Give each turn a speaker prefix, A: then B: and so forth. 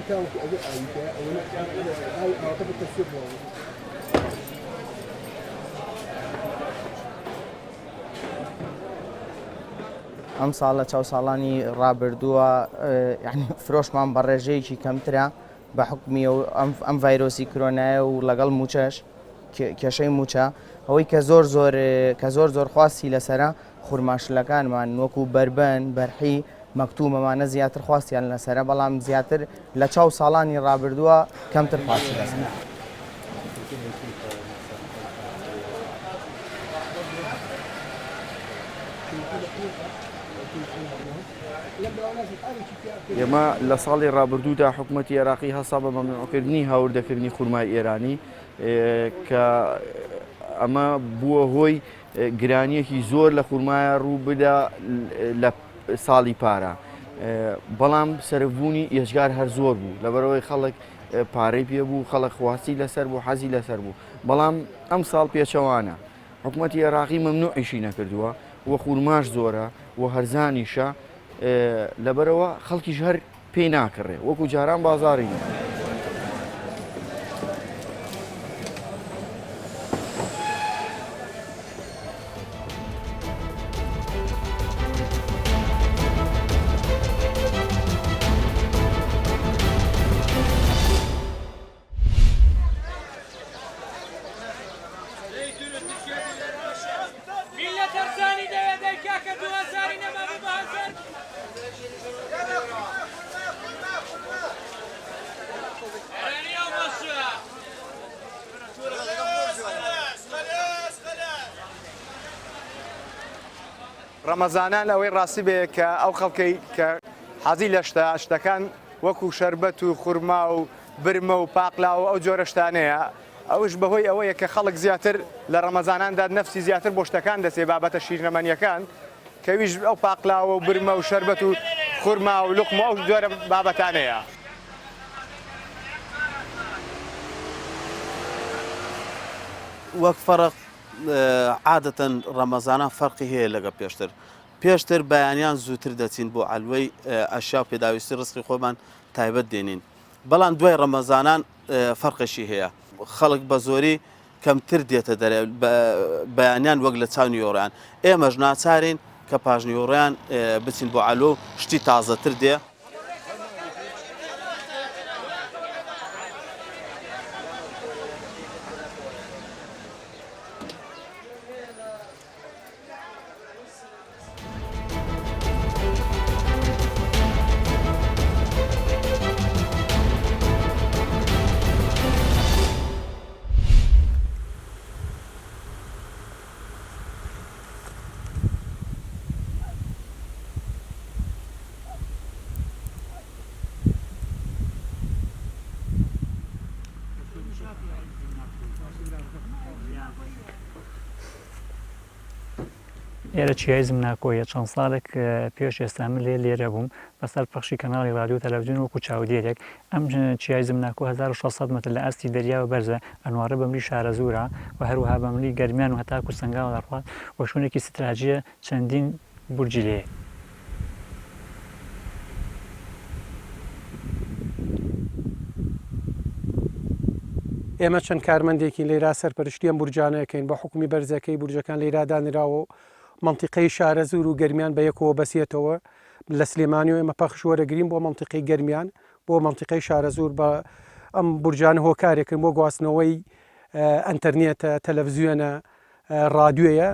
A: ئەم ساڵ لە چاو ساڵانی ڕابردووە یعنی فرۆشمان بە ڕێژەیەکی کەمترە بە حکمی ئەم ڤایرۆسی کۆرۆنایە و لەگەڵ موچەش کێشەی موچە ئەوەی کە زۆر خواستی لەسرە خورماشلەکانمان وەکو بربەن بەرحی مەکتومەمانە زیاتر خواستیان لەسرە بەڵام زیاتر لە چاو ساڵانی ڕابردووە کەمتر خواستی لەسرە.
B: ئێمە لە ساڵی ڕابردوودا حکوومەتی عێراقی هەسا بە مەمنوعکردنی هاوردەکردنی خورمای ئێرانی کە ئەمە بووە هۆی گرانیەکی زۆر لە خورمایە ڕوو بدا لە ساڵی پارە بەڵام سەربوونی ئێژگار هەر زۆر بوو لەبەرەوەی خەڵک پارەی پێ بوو خەڵک خواستی لەسەر بوو حەزی لەسەر بوو بەڵام ئەم ساڵ پێچەوانە حکوومەتی عێراقی مەمنوعیشی نەکردووە وە خورماش زۆرە و هەرزانیشە لەبەرەوە خەڵکیش هەر پێی ناکڕێ وەکو جاران بازاڕی.
C: ڕەمەزانان ئەوەی ڕاستی بێ کە ئەو خەڵکەی کە حەزی لە شتەکان وەکو شەربەت و خورما و برمە و پاقلا و ئەو جۆرە شتانەیە ئەوش بەهۆی ئەوەیە کە خەڵک زیاتر لە ڕەمەزاناندا نەفسی زیاتر بۆ شتەکان دەسێ بابەتە شیرنەمەنیەکان کەویش ئەو پاقلاوە و برمە و شەربەت و خورما و لوقمە ئەو جۆرە بابەتانەیە.
D: وەک فەرق عادەتەن ڕەمەزانان فەرقی هەیە لەگە پێشتر بەیانیان زووتر دەچین بۆ ئەلوەی ئەشیا و پێداویستی ڕزقی خۆمان تایبەت دێنین بەڵام دوای ڕەمەزانان فەرقشی هەیە خەڵک بە زۆری کەمتر دێتە دەرێ بەیانیان وەک لە چاو نیۆڕیان ئێمەش ناچارین کە پاژنیۆڕیان بچین بۆ ئەلۆ شتی تازەتر دێ.
E: ئێرە چیایزم ناکۆیە چەند ساڵێک پێش ئێستا من لێرە بووم بەسەر پەخشی کەناڵی رادیۆ تەلەڤیزیۆن وەکو چاودێرێک ئەم چیایزم ناکۆ 1600 متر لە ئاستی دەریاوە بەرزە ئەنوارە بەمری شارە زوورە و هەروەها بەمری گەرمیان و هەتاکو سنگاوە دەڕوات و شوونێکی ستراجیە چەندین بورجی لێ.
F: ئێمە چەند کارمەندێکی لێرا سەرپەرشتی ئەم بورجانەکەین بە حکومی بەرزەکەی بورجەکان لێرادانراوە و منتیقەی شارە زور و گەرمیان بە یەکەوە بەسێتەوە لە سلێمانی و ئێمە پەخش وەرەگرین بۆ منتیقەی گەرمیان بۆ منتیقەی شارە زور بە ئەم بورجانە هۆکارێکن بۆ گواستنەوەی ئەنتەرنێتە تەلەڤیزیۆنە ڕادیۆیە